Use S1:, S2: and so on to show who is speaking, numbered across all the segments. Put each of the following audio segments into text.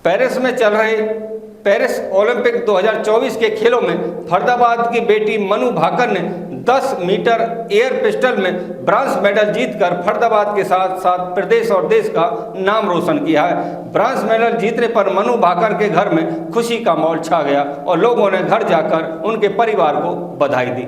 S1: Paris में चल रहे पेरिस ओलंपिक 2024 के खेलों में फरीदाबाद की बेटी मनु भाकर ने 10 मीटर एयर पिस्टल में ब्रांज मेडल जीतकर फरीदाबाद के साथ साथ प्रदेश और देश का नाम रोशन किया है। ब्रांज मेडल जीतने पर मनु भाकर के घर में खुशी का माहौल छा गया और लोगों ने घर जाकर उनके परिवार को बधाई दी।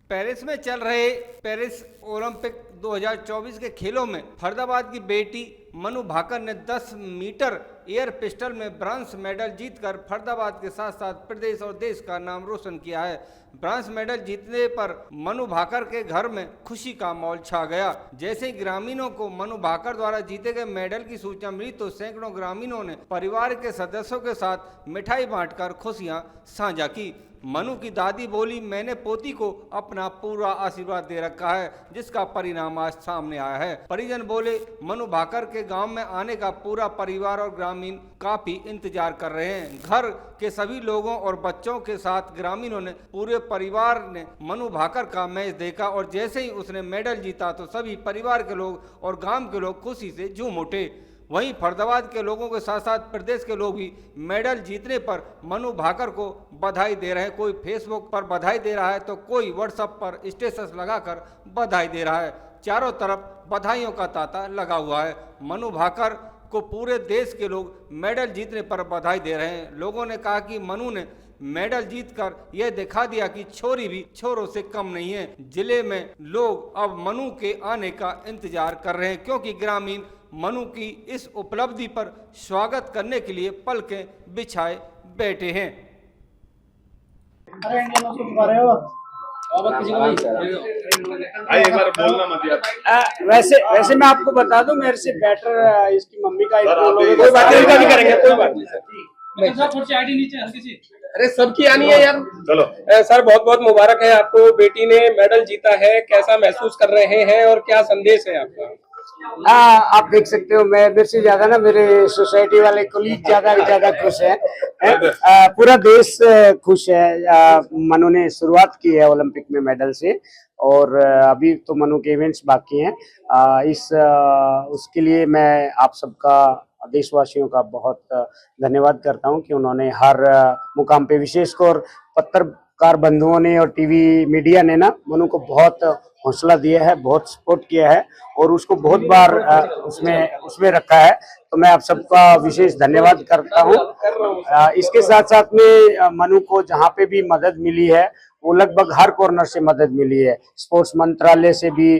S1: पेरिस में चल रहे पेरिस ओलंपिक 2024 के खेलों में फरीदाबाद की बेटी मनु भाकर ने 10 मीटर एयर पिस्टल में ब्रांज मेडल जीतकर फरीदाबाद के साथ साथ प्रदेश और देश का नाम रोशन किया है। ब्रांज मेडल जीतने पर मनु भाकर के घर में खुशी का माहौल छा गया। जैसे ही ग्रामीणों को मनु भाकर द्वारा जीते गए मेडल की सूचना मिली तो सैकड़ों ग्रामीणों ने परिवार के सदस्यों के साथ मिठाई बांटकर खुशियां साझा की। मनु की दादी बोली, मैंने पोती को अपना पूरा आशीर्वाद दे रखा है, जिसका परिणाम आज सामने आया है। परिजन बोले, मनु भाकर के गांव में आने का पूरा परिवार और ग्रामीण काफी इंतजार कर रहे हैं। घर के सभी लोगों और बच्चों के साथ ग्रामीणों ने पूरे परिवार ने मनु भाकर का मैच देखा और जैसे ही उसने मेडल जीता तो सभी परिवार के लोग और गांव के लोग खुशी से झूम उठे। वहीं फरीदाबाद के लोगों के साथ साथ प्रदेश के लोग भी मेडल जीतने पर मनु भाकर को बधाई दे रहे हैं। कोई फेसबुक पर बधाई दे रहा है तो कोई व्हाट्सएप पर स्टेटस लगाकर बधाई दे रहा है। चारों तरफ बधाइयों का तांता लगा हुआ है। मनु भाकर को पूरे देश के लोग मेडल जीतने पर बधाई दे रहे हैं। लोगों ने कहा कि मनु ने मेडल जीतकर यह दिखा दिया कि छोरी भी छोरों से कम नहीं है। जिले में लोग अब मनु के आने का इंतजार कर रहे हैं, क्योंकि ग्रामीण मनु की इस उपलब्धि पर स्वागत करने के लिए पलकें बिछाए बैठे हैं।
S2: अरे इंडियन उसको बुला रहे हो
S3: एक बार बोलना मत यार।
S2: वैसे मैं आपको बता दूं, मेरे से बेटर इसकी मम्मी का
S3: कोई बात नहीं, भी करेंगे, कोई बात नहीं
S4: सर। अरे सबकी आनी है यार।
S3: चलो
S4: सर, बहुत बहुत मुबारक है आपको, बेटी ने मेडल जीता है। कैसा महसूस कर रहे हैं और क्या संदेश है आपका?
S2: आप देख सकते हो, मैं मेरे से ज्यादा ना मेरे सोसाइटी वाले कोलीग ज्यादा खुश हैं। पूरा देश खुश है। मनु ने शुरुआत की है ओलंपिक में मेडल से और अभी तो मनु के इवेंट्स बाकी हैं। उसके लिए मैं आप सबका, देशवासियों का बहुत धन्यवाद करता हूं कि उन्होंने हर मुकाम पे, विशेषकर पत्रकार बंधुओं ने और टीवी मीडिया ने ना मनु को बहुत हौसला दिया है, बहुत सपोर्ट किया है और उसको बहुत बार उसमें रखा है। तो मैं आप सबका विशेष धन्यवाद करता हूं। इसके साथ साथ में मनु को जहां पे भी मदद मिली है वो लगभग हर कॉर्नर से मदद मिली है। स्पोर्ट्स मंत्रालय से भी,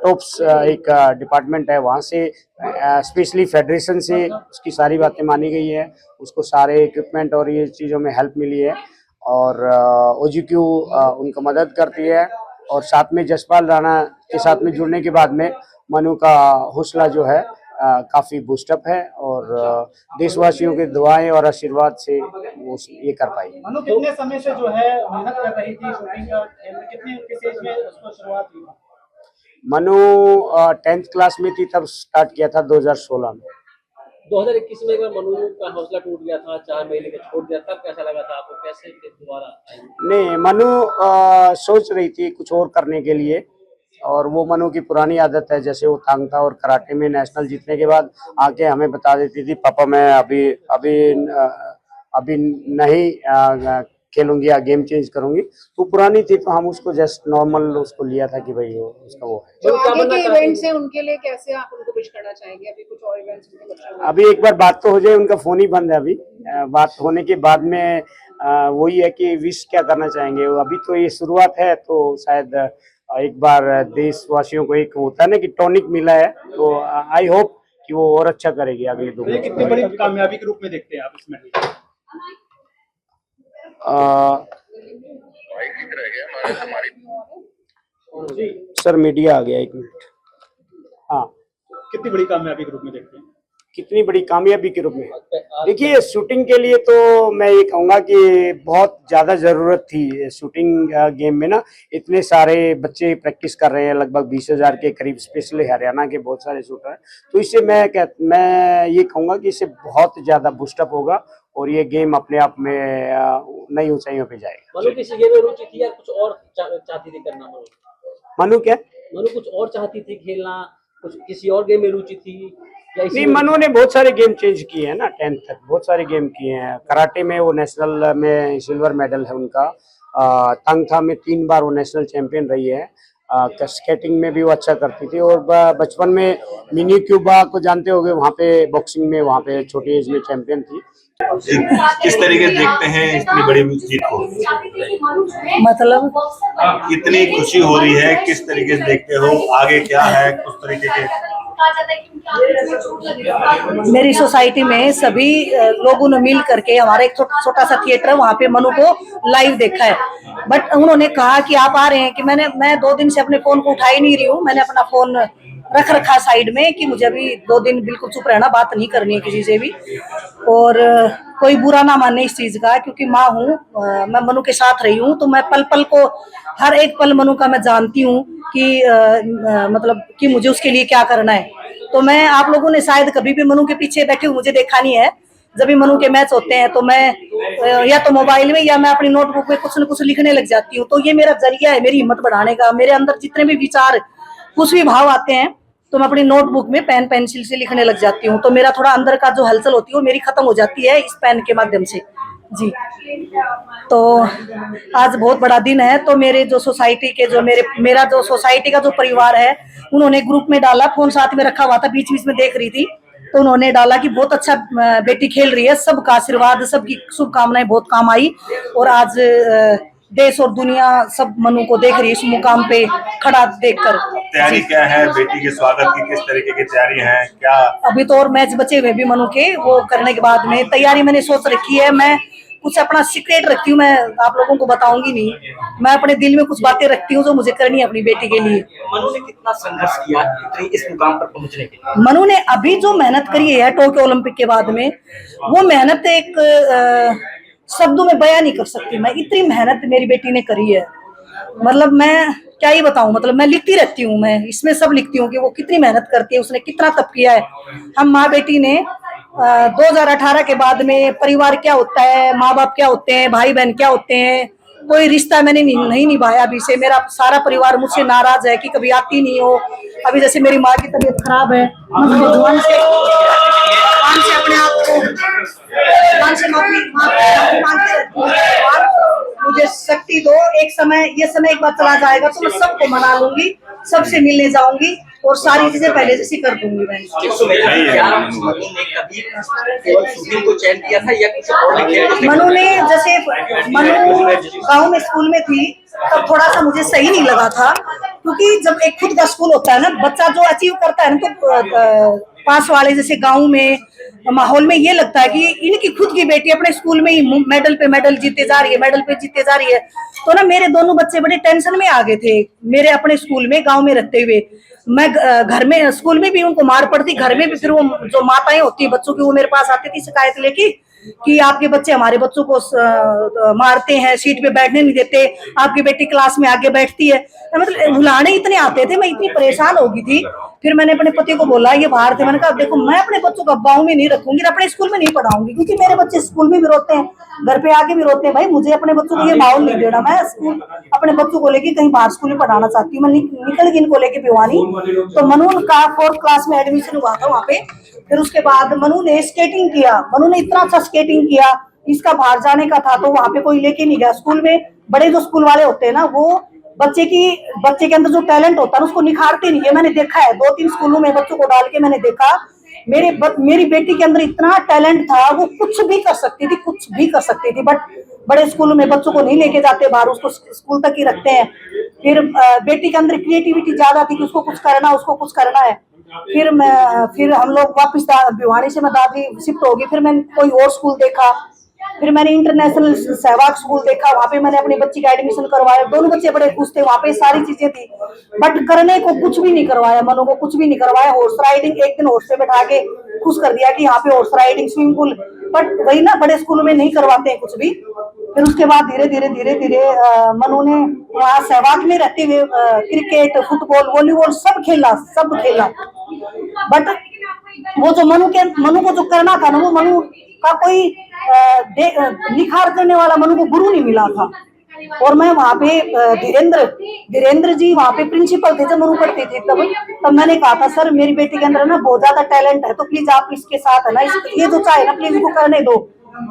S2: टॉप्स एक डिपार्टमेंट है वहां से, स्पेशली फेडरेशन से उसकी सारी बातें मानी गई है। उसको सारे इक्विपमेंट और ये चीज़ों में हेल्प मिली है और OGQ उनका मदद करती है। और साथ में जसपाल राणा के साथ में जुड़ने के बाद में मनु का हौसला जो है काफी बूस्टअप है और देशवासियों के दुआएं और आशीर्वाद से वो ये कर पाई।
S5: मनु कितने समय से जो है मेहनत कर रही थी शूटिंग का, किस एज में उसको शुरुआत हुई?
S2: मनु 10th क्लास में थी तब स्टार्ट किया था 2016 में।
S6: 2021 में एक बार मनु का हौसला टूट गया था, 4 महीने का छोड़ दिया, तब कैसा लगा था आपको? कैसे दोबारा आई?
S2: नहीं, मनु सोच रही थी कुछ और करने के लिए और वो मनु की पुरानी आदत है, जैसे वो तांग था और कराटे में नेशनल जीतने के बाद आके हमें बता देती थी, पापा मैं अभी नहीं खेलूंगी या गेम चेंज करूंगी। तो पुरानी थी तो हम उसको जस्ट नॉर्मल उसको लिया था कि भाई वो उसका वो है।
S7: जो आगे के इवेंट्स हैं उनके लिए कैसे आप उनको विश करना चाहेंगे? अभी कुछ और इवेंट्स उनके बच्चों को?
S2: अभी एक बार बात तो हो जाए, उनका फोन ही बंद है अभी। बात होने के बाद में वही है कि विश क्या करना चाहेंगे। अभी तो ये शुरुआत है तो शायद एक बार देशवासियों को एक होता है ना कि टॉनिक मिला है, तो आई होप कि वो और अच्छा करेगी अगले 2
S5: ये कितनी बड़ी कामयाबी के रूप में देखते हैं आप इसमें?
S2: सर मीडिया आ गया, 1 मिनट। हाँ,
S5: कितनी बड़ी कामयाबी के रूप में देखते हैं?
S2: कितनी बड़ी कामयाबी के रूप में? देखिए, शूटिंग के लिए तो मैं ये कहूँगा कि बहुत ज़्यादा ज़रूरत थी शूटिंग गेम में ना। इतने सारे बच्चे प्रैक्टिस कर रहे हैं, लगभग 20,000 के करीब, स्पेशली हरियाणा के बहुत सारे शूटर हैं। तो इससे मैं ये कहूँगा कि इससे बहुत ज़्यादा बूस्टअप होगा और ये गेम अपने आप में नई ऊंचाइयों पे जाएगा।
S6: मनु किसी गेम में रुचि थी या कुछ और चाहती थी करना?
S2: मनु क्या?
S6: मनु कुछ और चाहती थी खेलना, कुछ किसी और गेम में रुचि थी? या इसी
S2: नहीं,
S6: में-
S2: मनु ने बहुत सारे गेम चेंज किए हैं ना, 10th तक बहुत सारे गेम किए हैं। कराटे में वो नेशनल में सिल्वर मेडल है उनका। तंग था में 3 बार वो नेशनल चैंपियन रही है। स्केटिंग में भी वो अच्छा करती थी। और बचपन में मिनी क्यूबा को जानते होंगे, वहाँ पे बॉक्सिंग में वहाँ पे छोटी एज में चैंपियन थी।
S3: किस तरीके से देखते हैं इतनी बड़ी जीत को?
S8: मतलब
S3: कितनी खुशी हो रही है, किस तरीके से देखते हो, आगे क्या है, कुछ तरीके के?
S8: मेरी सोसाइटी में सभी लोगों ने मिल करके हमारा एक छोटा सा थिएटर है, वहाँ पे मनु को लाइव देखा है। बट उन्होंने कहा कि आप आ रहे हैं कि मैं 2 दिन से अपने फोन को उठा ही नहीं रही हूँ। मैंने अपना फोन रख रखा साइड में कि मुझे अभी 2 दिन बिल्कुल चुप रहना, बात नहीं करनी है किसी से भी। और कोई बुरा ना माने इस चीज का, क्योंकि माँ हूँ, मैं मनु के साथ रही हूँ, तो मैं पल पल को, हर एक पल मनु का मैं जानती हूँ कि मतलब कि मुझे उसके लिए क्या करना है। तो मैं, आप लोगों ने शायद कभी भी मनु के पीछे बैठे हुए मुझे देखा नहीं है। जब भी मनु के मैच होते हैं तो मैं या तो मोबाइल में या मैं अपनी नोटबुक में कुछ न कुछ लिखने लग जाती हूँ। तो ये मेरा जरिया है मेरी हिम्मत बढ़ाने का। मेरे अंदर जितने भी विचार, कुछ भी भाव आते हैं तो मैं अपनी नोटबुक में पेन पेंसिल से लिखने लग जाती हूँ। तो मेरा थोड़ा अंदर का जो हलचल होती है वो मेरी खत्म हो जाती है इस पेन के माध्यम से जी। तो आज बहुत बड़ा दिन है। तो मेरे जो सोसाइटी के जो मेरा जो सोसाइटी का जो परिवार है, उन्होंने ग्रुप में डाला, फोन साथ में रखा हुआ था, बीच बीच में देख रही थी, तो उन्होंने डाला कि बहुत अच्छा बेटी खेल रही है, सबका आशीर्वाद, सबकी शुभकामनाएं बहुत काम आई। और आज देश और दुनिया सब मनु को देख रही है इस मुकाम पे खड़ा देखकर।
S3: तैयारी क्या है बेटी के स्वागत की, किस तरीके की तैयारी है क्या?
S8: अभी तो और मैच बचे हुए भी मनु के, वो करने के बाद में तैयारी मैंने सोच रखी है। मैं कुछ अपना सीक्रेट रखती हूँ, मैं आप लोगों को बताऊंगी नहीं। मैं अपने दिल में कुछ बातें रखती हूँ जो मुझे करनी है अपनी बेटी के लिए।
S6: मनु ने कितना संघर्ष किया इस मुकाम पर पहुंचने के लिए?
S8: मनु ने अभी जो मेहनत करी है टोक्यो ओलंपिक के बाद में, वो मेहनत एक शब्दों में बयां नहीं कर सकती मैं। इतनी मेहनत मेरी बेटी ने करी है, मतलब मैं क्या ही बताऊं। मतलब मैं लिखती रहती हूँ, मैं इसमें सब लिखती हूँ कि वो कितनी मेहनत करती है, उसने कितना तप किया है। हम माँ बेटी ने 2018 के बाद में परिवार क्या होता है, माँ बाप क्या होते हैं, भाई बहन क्या होते हैं, कोई रिश्ता मैंने नहीं निभाया अभी से। मेरा सारा परिवार मुझसे नाराज है कि कभी आती नहीं हो। अभी जैसे मेरी माँ की तबीयत खराब है, मतलब भगवान से अपने आप को, भगवान से माफी मांगते रहती हूँ, भगवान मुझे शक्ति दो। एक समय, ये समय एक बार चला जाएगा तो मैं सबको मना लूंगी, सबसे मिलने जाऊंगी और सारी चीजें पहले जैसी कर दूंगी मैं। मनु ने, जैसे मनु गाँव में स्कूल में थी तब थोड़ा सा मुझे सही नहीं लगा था, क्योंकि जब एक खुद का स्कूल होता है ना, बच्चा जो अचीव करता है ना, तो पास वाले जैसे गाँव में माहौल में ये लगता है कि इनकी खुद की बेटी अपने स्कूल में ही मेडल पे मेडल जीते जा रही है, मेडल पे जीते जा रही है। तो ना मेरे दोनों बच्चे बड़े टेंशन में आ गए थे मेरे अपने स्कूल में, गांव में रहते हुए। मैं घर में, स्कूल में भी उनको मार पड़ती, घर में भी फिर वो जो माताएं होती है बच्चों की, वो मेरे पास आती थी शिकायत लेके कि आपके बच्चे हमारे बच्चों को मारते हैं, सीट पे बैठने नहीं देते, आपकी बेटी क्लास में आगे बैठती है। मतलब बुलाने इतने आते थे, मैं इतनी परेशान हो गई थी। फिर मैंने अपने पति को बोला, ये बाहर थे, मैंने कहा देखो मैं अपने बच्चों को गाँव में नहीं रखूंगी, अपने स्कूल में नहीं पढ़ाऊंगी, क्योंकि मेरे बच्चे स्कूल में भी रोते हैं, घर पे आके भी रोते हैं। भाई मुझे अपने बच्चों को ये माहौल नहीं देना। मैं स्कूल अपने बच्चों को लेके कहीं बाहर स्कूल में पढ़ाना चाहती हूँ। मैं निकल गई इनको लेके भिवानी। तो मनु का 4th क्लास में एडमिशन हुआ था वहाँ पे। फिर उसके बाद मनु ने स्केटिंग किया, मनु ने इतना अच्छा स्केटिंग किया, इसका बाहर जाने का था तो वहाँ पे कोई लेके नहीं गया। स्कूल में बड़े जो स्कूल वाले होते हैं ना, वो बच्चे के अंदर जो टैलेंट होता है उसको निखारते नहीं है। मैंने देखा है 2-3 स्कूलों में बच्चों को डाल के मैंने देखा, मेरी बेटी के अंदर इतना टैलेंट था, वो कुछ भी कर सकती थी, कुछ भी कर सकती थी। बट बड़े स्कूलों में बच्चों को नहीं लेके जाते बाहर, उसको स्कूल तक ही रखते हैं। फिर बेटी के अंदर क्रिएटिविटी ज्यादा थी कि उसको कुछ करना है। फिर हम लोग वापस भिवानी से मैं दादी शिफ्ट होगी, फिर मैंने कोई और स्कूल देखा, फिर मैंने इंटरनेशनल सहवाग स्कूल देखा, वहाँ पे मैंने अपनी बच्ची का एडमिशन करवाया। दोनों बच्चे बड़े खुश थे, वहाँ पे सारी चीजें थी, बट करने को कुछ भी नहीं करवाया, मनु को कुछ भी नहीं करवाया। हॉर्स राइडिंग एक दिन हॉर्स पे बैठा के खुश कर दिया कि यहाँ पे horse riding, swimming pool, but वही ना बड़े स्कूलों में नहीं करवाते हैं कुछ भी। फिर उसके बाद धीरे धीरे मनु ने वहाँ सहवाग में रहते हुए क्रिकेट, फुटबॉल, वॉलीबॉल सब खेला। बट वो जो मनु को जो करना था ना, वो मनु का कोई निखार करने वाला मनु को गुरु नहीं मिला था। और मैं वहाँ पे धीरेन्द्र जी वहाँ पे प्रिंसिपल थे जब मनु पढ़ती थी तब मैंने कहा था सर मेरी बेटी के अंदर ना बहुत ज्यादा टैलेंट है, तो प्लीज आप इसके साथ है ना ये जो चाहे ना प्लीज इसको करने दो।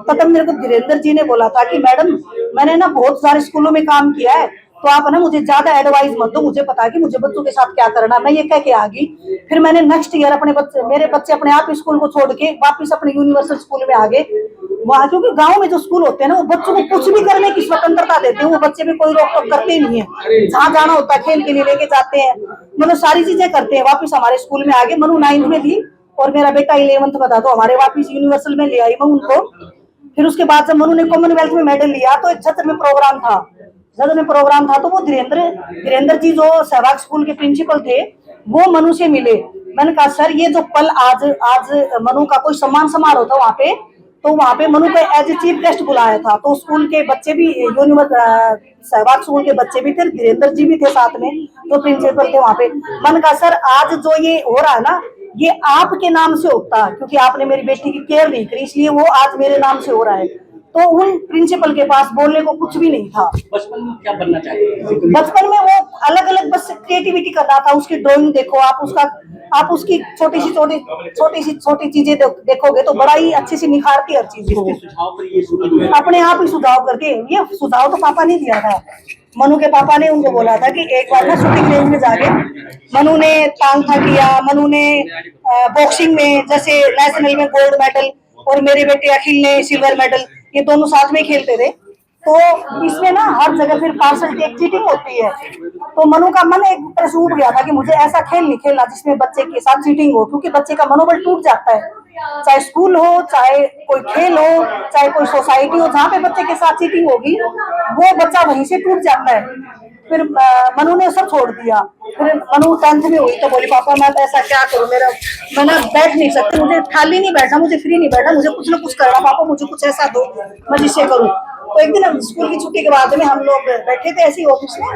S8: तब मेरे को धीरेन्द्र जी ने बोला था कि मैडम मैंने ना बहुत सारे स्कूलों में काम किया है, तो आप है ना मुझे ज्यादा एडवाइस मत दो, मुझे पता है कि मुझे बच्चों के साथ क्या करना। मैं ये कह के आ गई। फिर मैंने नेक्स्ट ईयर मेरे बच्चे अपने आप स्कूल को छोड़ के वापस अपने यूनिवर्सल स्कूल में आ गए वहाँ, क्योंकि गांव में जो स्कूल होते हैं ना वो बच्चों को कुछ भी करने की स्वतंत्रता देते हैं, वो बच्चे में कोई रोक टोक करते ही नहीं है। जहाँ जाना होता है खेल के लिए लेके जाते हैं, मतलब सारी चीजें करते हैं। वापस हमारे स्कूल में आ गए। मनु 9th में थी और मेरा बेटा 11th में था, तो हमारे वापस यूनिवर्सल में ले आई मैं उनको। फिर उसके बाद जब मनु ने कॉमनवेल्थ में मेडल लिया तो एक छत्र में प्रोग्राम था, तो वो धीरेन्द्र जी जो सहवाग स्कूल के प्रिंसिपल थे वो मनु से मिले। मैंने कहा सर ये जो पल आज मनु का कोई सम्मान समारोह था वहाँ पे, तो वहाँ पे मनु को एज ए चीफ गेस्ट बुलाया था, तो स्कूल के बच्चे भी सहवाग स्कूल के बच्चे भी थे, धीरेन्द्र जी भी थे साथ में, तो प्रिंसिपल थे वहाँ पे। मैंने कहा सर आज जो ये हो रहा है ना ये आपके नाम से होता है, क्योंकि आपने मेरी बेटी की केयर नहीं करी, इसलिए वो आज मेरे नाम से हो रहा है। तो उन प्रिंसिपल के पास बोलने को कुछ भी नहीं था।
S6: बचपन में क्या बनना चाहिए?
S8: बचपन में वो अलग अलग बस क्रिएटिविटी कर रहा था। उसकी ड्राइंग देखो आप उसकी छोटी चीजें देखोगे तो बड़ा ही अच्छी सी निखारती हर चीज को।
S6: सुझाव पर ये शुरू हुआ?
S8: अपने आप ही सुझाव करके, ये सुझाव तो पापा ने दिया था, मनु के पापा ने उनको बोला था कि एक बार ना शूटिंग रेंज में जाके मनु ने टांग था किया, मनु ने बॉक्सिंग में जैसे नेशनल में गोल्ड मेडल, और मेरे बेटे अखिल ने सिल्वर मेडल, ये दोनों साथ में खेलते थे। तो इसमें ना हर जगह फिर पार्शलिटी एक चीटिंग होती है, तो मनु का मन एक तरह से उठ गया था कि मुझे ऐसा खेल नहीं खेलना जिसमें बच्चे के साथ चीटिंग हो, क्योंकि बच्चे का मनोबल टूट जाता है। चाहे स्कूल हो, चाहे कोई खेल हो, चाहे कोई सोसाइटी हो, जहाँ पे बच्चे के साथ चीटिंग होगी वो बच्चा वहीं से टूट जाता है। फिर मनु ने सब छोड़ दिया। फिर मनु 10th में हुई तो बोली पापा मैं तो ऐसा क्या करूँ, मैं ना बैठ नहीं सकती, मुझे खाली नहीं बैठना, मुझे फ्री नहीं बैठना, मुझे कुछ ना कुछ करना, पापा मुझे कुछ ऐसा दो मैं जिससे करूँ। तो एक दिन स्कूल की छुट्टी के बाद में हम लोग बैठे थे ऐसे ही ऑफिस में,